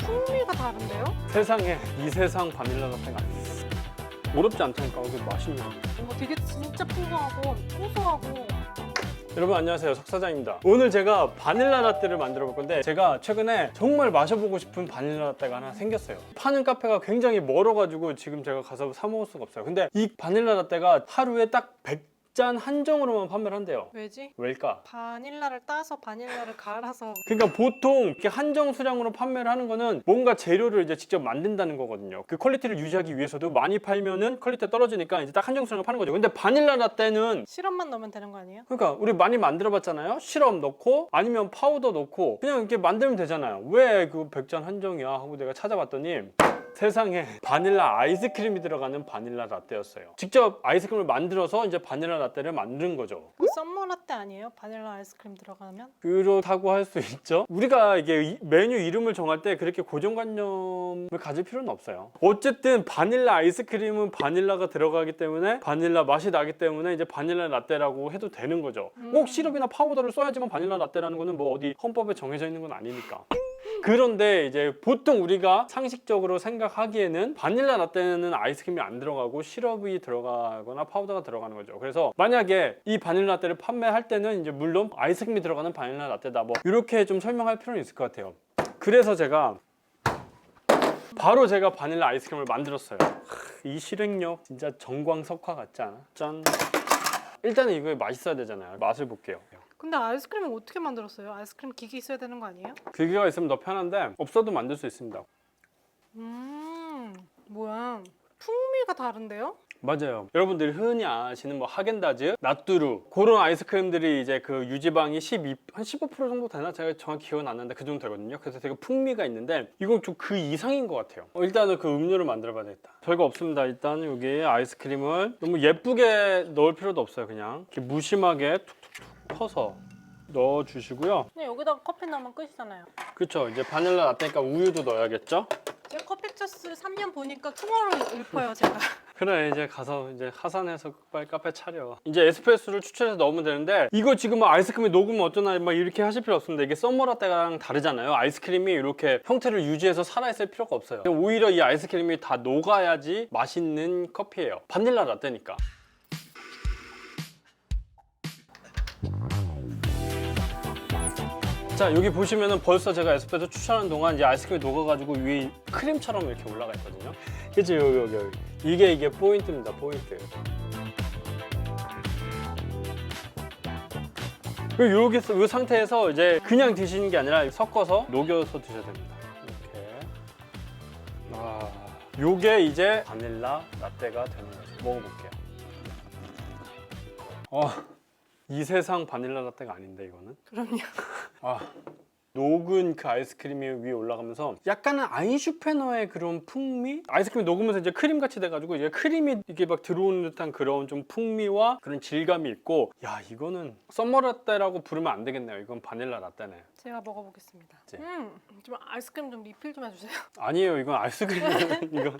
풍미가 다른데요? 세상에 이 세상 바닐라 라떼가 아니었어. 어렵지 않다니까. 이게 맛있네. 뭔가 되게 진짜 풍부하고 고소하고. 여러분 안녕하세요, 석 사장입니다. 오늘 제가 바닐라 라떼를 만들어 볼 건데, 제가 최근에 정말 마셔보고 싶은 바닐라 라떼가 하나 생겼어요. 파는 카페가 굉장히 멀어가지고 지금 제가 가서 사 먹을 수가 없어요. 근데 이 바닐라 라떼가 하루에 딱 100잔 한정으로만 판매를 한대요. 왜지? 왜일까? 바닐라를 따서 바닐라를 갈아서. 그러니까 보통 이렇게 한정 수량으로 판매를 하는 거는 뭔가 재료를 이제 직접 만든다는 거거든요. 그 퀄리티를 유지하기 위해서도 많이 팔면은 퀄리티가 떨어지니까 이제 딱 한정 수량을 파는 거죠. 근데 바닐라 라떼는 시럽만 넣으면 되는 거 아니에요? 그러니까 우리 많이 만들어 봤잖아요. 시럽 넣고 아니면 파우더 넣고 그냥 이렇게 만들면 되잖아요. 왜 그 100잔 한정이야 하고 내가 찾아봤더니 세상에 바닐라 아이스크림이 들어가는 바닐라 라떼였어요. 직접 아이스크림을 만들어서 이제 바닐라 라떼를 만든 거죠. 그 썸머 라떼 아니에요? 바닐라 아이스크림 들어가면? 그렇다고 할 수 있죠. 우리가 이게 메뉴 이름을 정할 때 그렇게 고정관념을 가질 필요는 없어요. 어쨌든 바닐라 아이스크림은 바닐라가 들어가기 때문에 바닐라 맛이 나기 때문에 이제 바닐라 라떼라고 해도 되는 거죠. 꼭 시럽이나 파우더를 써야지만 바닐라 라떼라는 거는 뭐 어디 헌법에 정해져 있는 건 아니니까. 그런데 이제 보통 우리가 상식적으로 생각하기에는 바닐라 라떼는 아이스크림이 안 들어가고 시럽이 들어가거나 파우더가 들어가는 거죠. 그래서 만약에 이 바닐라 라떼를 판매할 때는 이제 물론 아이스크림이 들어가는 바닐라 라떼다 뭐 이렇게 좀 설명할 필요는 있을 것 같아요. 그래서 제가 바로 바닐라 아이스크림을 만들었어요. 이 실행력 진짜 정광석화 같지 않아? 짠. 일단은 이거 맛있어야 되잖아요. 맛을 볼게요. 근데 아이스크림을 어떻게 만들었어요? 아이스크림 기계 있어야 되는 거 아니에요? 기계가 있으면 더 편한데 없어도 만들 수 있습니다. 뭐야, 풍미가 다른데요? 맞아요. 여러분들이 흔히 아시는 뭐 하겐다즈, 나뚜루 그런 아이스크림들이 이제 그 유지방이 한 15% 정도 되나? 제가 정확히 기억은 안 나는데 그 정도 되거든요. 그래서 되게 풍미가 있는데 이건 좀 그 이상인 것 같아요. 일단은 그 음료를 만들어 봐야 되겠다. 별거 없습니다. 일단 여기에 아이스크림을 너무 예쁘게 넣을 필요도 없어요. 그냥 이렇게 무심하게 툭툭툭 퍼서 넣어 주시고요. 그냥 여기다가 커피 넣으면 끝이잖아요. 그렇죠. 이제 바닐라 라떼니까 우유도 넣어야겠죠? 제가 커피처스 3년 보니까 투모로우 읊어요 제가. 그래, 이제 가서 이제 하산해서 빨리 카페 차려. 이제 에스프레소를 추출해서 넣으면 되는데 이거 지금 뭐 아이스크림이 녹으면 어쩌나 막 이렇게 하실 필요 없습니다. 이게 썸머 라떼랑 다르잖아요. 아이스크림이 이렇게 형태를 유지해서 살아있을 필요가 없어요. 오히려 이 아이스크림이 다 녹아야지 맛있는 커피예요. 바닐라 라떼니까. 자, 여기 보시면은 벌써 제가 에스프레소 추출하는 동안 이제 아이스크림이 녹아가지고 위에 크림처럼 이렇게 올라가 있거든요. 그치, 여기. 이게 포인트입니다, 포인트. 그리고 이 상태에서 이제 그냥 드시는 게 아니라 섞어서 녹여서 드셔야 됩니다. 이렇게. 요게 이제 바닐라 라떼가 되는 거죠. 먹어볼게요. 이 세상 바닐라 라떼가 아닌데 이거는. 그럼요. 녹은 그 아이스크림이 위에 올라가면서 약간은 아인슈페너의 그런 풍미? 아이스크림이 녹으면서 이제 크림같이 돼가지고 이제 크림이 이게 막 들어오는 듯한 그런 좀 풍미와 그런 질감이 있고, 야, 이거는 썸머 라떼라고 부르면 안 되겠네요. 이건 바닐라 라떼네. 제가 먹어보겠습니다. 네. 좀 아이스크림 좀 리필 좀 해주세요. 아니에요, 이건 아이스크림.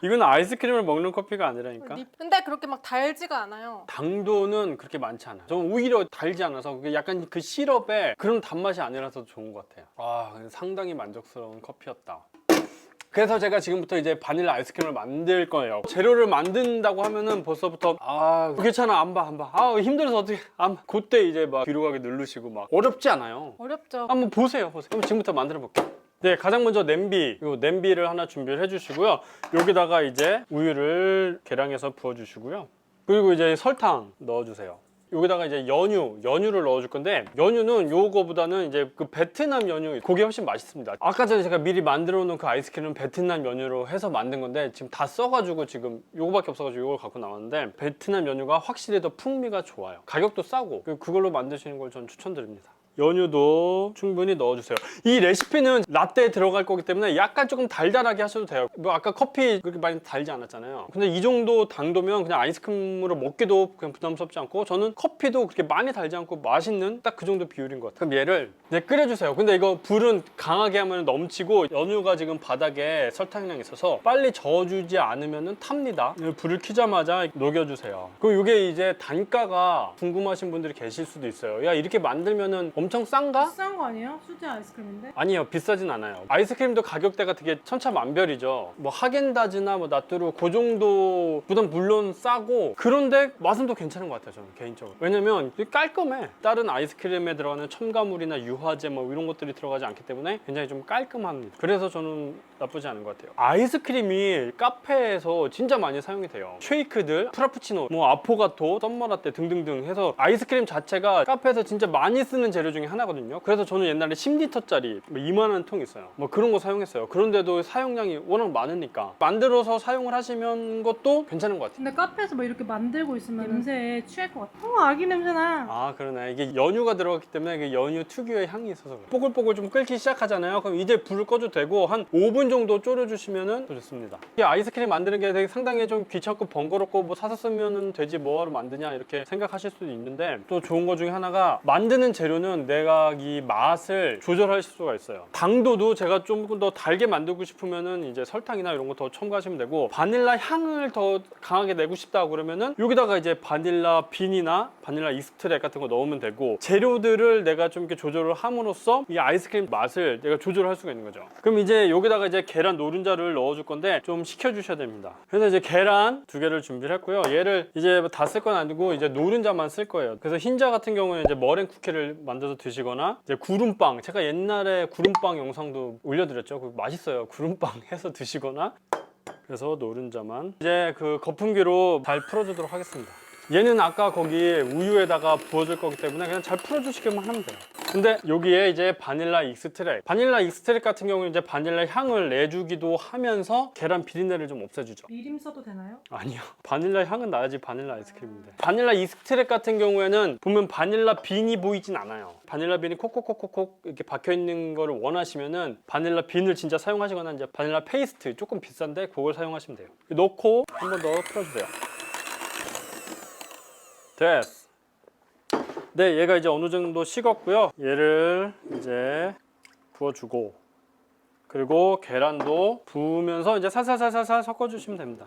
이건 아이스크림을 먹는 커피가 아니라니까. 근데 그렇게 막 달지가 않아요. 당도는 그렇게 많지 않아요. 저는 오히려 달지 않아서 그게 약간 그 시럽에 그런 단맛이 아니라서 좋은 것 같아요. 상당히 만족스러운 커피였다. 그래서 제가 지금부터 이제 바닐라 아이스크림을 만들 거예요. 재료를 만든다고 하면은 벌써부터 괜찮아, 안 봐. 힘들어서 어떻게 안 봐. 그때 이제 막 뒤로 가게 누르시고 막 어렵지 않아요. 어렵죠. 한번 보세요. 그럼 지금부터 만들어 볼게요. 네, 가장 먼저 냄비를 하나 준비를 해주시고요. 여기다가 이제 우유를 계량해서 부어주시고요. 그리고 이제 설탕 넣어주세요. 여기다가 이제 연유를 넣어줄 건데, 연유는 요거보다는 이제 그 베트남 연유, 그게 훨씬 맛있습니다. 아까 전에 제가 미리 만들어 놓은 그 아이스크림은 베트남 연유로 해서 만든 건데 지금 다 써가지고 지금 요거밖에 없어가지고 요걸 갖고 나왔는데, 베트남 연유가 확실히 더 풍미가 좋아요. 가격도 싸고 그걸로 만드시는 걸 전 추천드립니다. 연유도 충분히 넣어주세요. 이 레시피는 라떼에 들어갈 거기 때문에 약간 조금 달달하게 하셔도 돼요. 뭐 아까 커피 그렇게 많이 달지 않았잖아요. 근데 이 정도 당도면 그냥 아이스크림으로 먹기도 그냥 부담스럽지 않고, 저는 커피도 그렇게 많이 달지 않고 맛있는 딱 그 정도 비율인 것 같아요. 그럼 얘를 끓여주세요. 근데 이거 불은 강하게 하면 넘치고, 연유가 지금 바닥에 설탕이랑 있어서 빨리 저어주지 않으면 탑니다. 불을 켜자마자 녹여주세요. 그리고 이게 이제 단가가 궁금하신 분들이 계실 수도 있어요. 야, 이렇게 만들면은 엄청 싼가? 비싼 거 아니에요? 수제 아이스크림인데? 아니요, 비싸진 않아요. 아이스크림도 가격대가 되게 천차만별이죠. 뭐 하겐다즈나 뭐 나뚜루 그 정도보단 물론 싸고, 그런데 맛은 또 괜찮은 것 같아요, 저는 개인적으로. 왜냐면 되게 깔끔해. 다른 아이스크림에 들어가는 첨가물이나 유화제 뭐 이런 것들이 들어가지 않기 때문에 굉장히 좀 깔끔합니다. 그래서 저는 나쁘지 않은 것 같아요. 아이스크림이 카페에서 진짜 많이 사용이 돼요. 쉐이크들, 프라푸치노, 뭐 아포가토, 썸머라떼 등등등 해서 아이스크림 자체가 카페에서 진짜 많이 쓰는 재료 중에 하나거든요. 그래서 저는 옛날에 10리터짜리 뭐 이만한 통 있어요. 뭐 그런 거 사용했어요. 그런데도 사용량이 워낙 많으니까 만들어서 사용을 하시면 것도 괜찮은 것 같아요. 근데 카페에서 뭐 이렇게 만들고 있으면 냄새에 취할 것 같아. 아기 냄새나. 아, 그러네. 이게 연유가 들어갔기 때문에 이게 연유 특유의 향이 있어서 그래요. 뽀글뽀글 좀 끓기 시작하잖아요. 그럼 이제 불을 꺼도 되고 한 5분 정도 졸여주시면 좋습니다. 이게 아이스크림 만드는 게 되게 상당히 좀 귀찮고 번거롭고 뭐 사서 쓰면 되지 뭐하러 만드냐 이렇게 생각하실 수도 있는데, 또 좋은 거 중에 하나가 만드는 재료는 내가 이 맛을 조절할 수가 있어요. 당도도 제가 좀 더 달게 만들고 싶으면은 이제 설탕이나 이런 거 더 첨가하시면 되고, 바닐라 향을 더 강하게 내고 싶다 그러면은 여기다가 이제 바닐라 빈이나 바닐라 익스트랙 같은 거 넣으면 되고, 재료들을 내가 좀 이렇게 조절을 함으로써 이 아이스크림 맛을 내가 조절할 수가 있는 거죠. 그럼 이제 여기다가 이제 계란 노른자를 넣어줄 건데 좀 식혀주셔야 됩니다. 그래서 이제 계란 2개를 준비를 했고요. 얘를 이제 다 쓸 건 아니고 이제 노른자만 쓸 거예요. 그래서 흰자 같은 경우는 이제 머랭 쿠키를 만들어서 드시거나, 이제 구름빵, 제가 옛날에 구름빵 영상도 올려드렸죠. 그거 맛있어요. 구름빵 해서 드시거나. 그래서 노른자만 이제 그 거품기로 잘 풀어주도록 하겠습니다. 얘는 아까 거기 우유에다가 부어줄 거기 때문에 그냥 잘 풀어주시기만 하면 돼요. 근데 여기에 이제 바닐라 익스트랙 같은 경우는 이제 바닐라 향을 내주기도 하면서 계란 비린내를 좀 없애주죠. 미림 써도 되나요? 아니요, 바닐라 향은 나야지 바닐라 아이스크림인데. 바닐라 익스트랙 같은 경우에는 보면 바닐라 빈이 보이진 않아요. 바닐라 빈이 콕콕콕콕콕 이렇게 박혀있는 거를 원하시면은 바닐라 빈을 진짜 사용하시거나 이제 바닐라 페이스트, 조금 비싼데 그걸 사용하시면 돼요. 넣고 한 번 더 풀어주세요. 됐어. 네, 얘가 이제 어느 정도 식었고요. 얘를 이제 부어주고, 그리고 계란도 부으면서 이제 살살살살 섞어주시면 됩니다.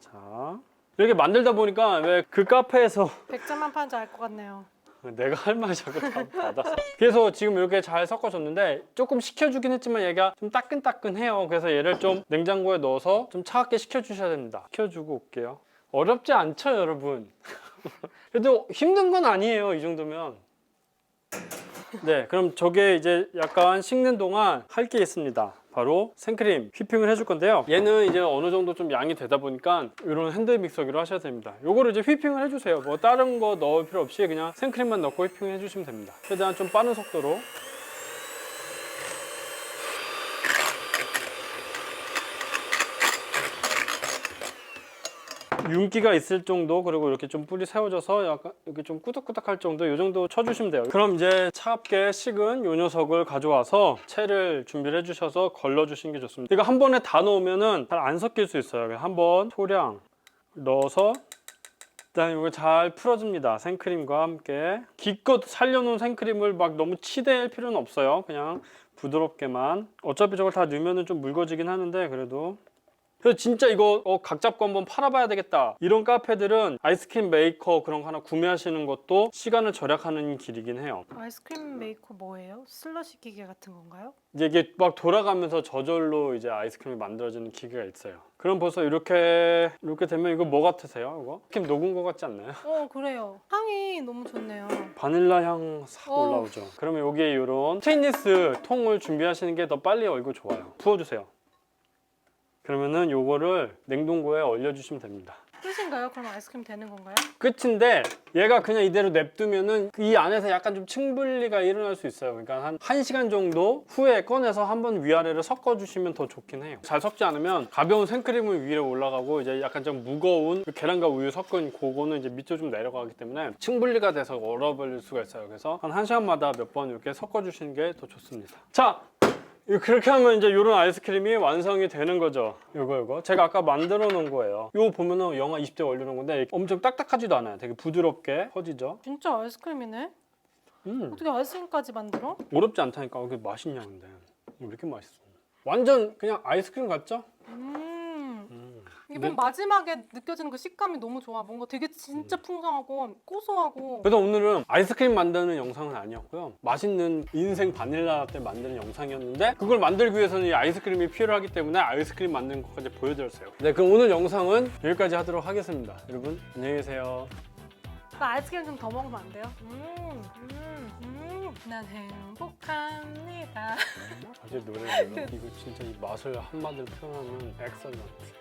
자, 이렇게 만들다 보니까 왜 그 카페에서 100점만 파는지 알 것 같네요. 내가 할 말이 자꾸 다 받았어. 그래서 지금 이렇게 잘 섞어줬는데 조금 식혀주긴 했지만 얘가 좀 따끈따끈해요. 그래서 얘를 좀 냉장고에 넣어서 좀 차갑게 식혀주셔야 됩니다. 식혀주고 올게요. 어렵지 않죠, 여러분? 그래도 힘든 건 아니에요, 이 정도면. 네, 그럼 저게 이제 약간 식는 동안 할 게 있습니다. 바로 생크림 휘핑을 해줄 건데요. 얘는 이제 어느 정도 좀 양이 되다 보니까 이런 핸드 믹서기로 하셔야 됩니다. 요거를 이제 휘핑을 해주세요. 뭐 다른 거 넣을 필요 없이 그냥 생크림만 넣고 휘핑을 해주시면 됩니다. 최대한 좀 빠른 속도로. 윤기가 있을 정도, 그리고 이렇게 좀 뿔이 세워져서 약간 이렇게 좀 꾸덕꾸덕할 정도, 이 정도 쳐주시면 돼요. 그럼 이제 차갑게 식은 요 녀석을 가져와서 채를 준비를 해주셔서 걸러주시는 게 좋습니다. 이거 한 번에 다 넣으면은 잘 안 섞일 수 있어요. 한번 소량 넣어서 일단 이거 잘 풀어줍니다. 생크림과 함께. 기껏 살려놓은 생크림을 막 너무 치대할 필요는 없어요. 그냥 부드럽게만. 어차피 저걸 다 넣으면은 좀 묽어지긴 하는데, 그래도. 그래서 진짜 이거 각 잡고 한번 팔아봐야 되겠다, 이런 카페들은 아이스크림 메이커 그런 거 하나 구매하시는 것도 시간을 절약하는 길이긴 해요. 아이스크림 메이커 뭐예요? 슬러시 기계 같은 건가요? 이제 이게 막 돌아가면서 저절로 이제 아이스크림이 만들어지는 기계가 있어요. 그럼 벌써 이렇게 되면 이거 뭐 같으세요? 이거? 아이스크림 녹은 거 같지 않나요? 그래요. 향이 너무 좋네요. 바닐라 향 싹 올라오죠. 그러면 여기에 이런 스테인리스 통을 준비하시는 게 더 빨리 얼고 좋아요. 부어주세요. 그러면은 요거를 냉동고에 얼려주시면 됩니다. 끝인가요? 그럼 아이스크림 되는 건가요? 끝인데, 얘가 그냥 이대로 냅두면은 이 안에서 약간 좀 층분리가 일어날 수 있어요. 그러니까 한 1시간 정도 후에 꺼내서 한번 위아래를 섞어주시면 더 좋긴 해요. 잘 섞지 않으면 가벼운 생크림은 위에 올라가고, 이제 약간 좀 무거운 계란과 우유 섞은 그거는 이제 밑으로 좀 내려가기 때문에 층분리가 돼서 얼어버릴 수가 있어요. 그래서 한 1시간마다 몇 번 이렇게 섞어주시는 게 더 좋습니다. 자! 그렇게 하면 이제 이런 아이스크림이 완성이 되는 거죠. 이거 제가 아까 만들어 놓은 거예요. 이거 보면은 영하 20대 올려놓은 건데 엄청 딱딱하지도 않아요. 되게 부드럽게 퍼지죠. 진짜 아이스크림이네? 어떻게 아이스크림까지 만들어? 어렵지 않다니까. 왜 맛있냐 근데. 왜 이렇게 맛있어? 완전 그냥 아이스크림 같죠? 이번 마지막에 느껴지는 그 식감이 너무 좋아. 뭔가 되게 진짜 풍성하고 고소하고. 그래서 오늘은 아이스크림 만드는 영상은 아니었고요. 맛있는 인생 바닐라 라떼 만드는 영상이었는데 그걸 만들기 위해서는 이 아이스크림이 필요하기 때문에 아이스크림 만드는 것까지 보여드렸어요. 네, 그럼 오늘 영상은 여기까지 하도록 하겠습니다. 여러분 안녕히 계세요. 나 아이스크림 좀 더 먹으면 안 돼요? 난 행복합니다. 어제 노래 불러? 이거 진짜 이 맛을 한마디로 표현하면 엑설런트.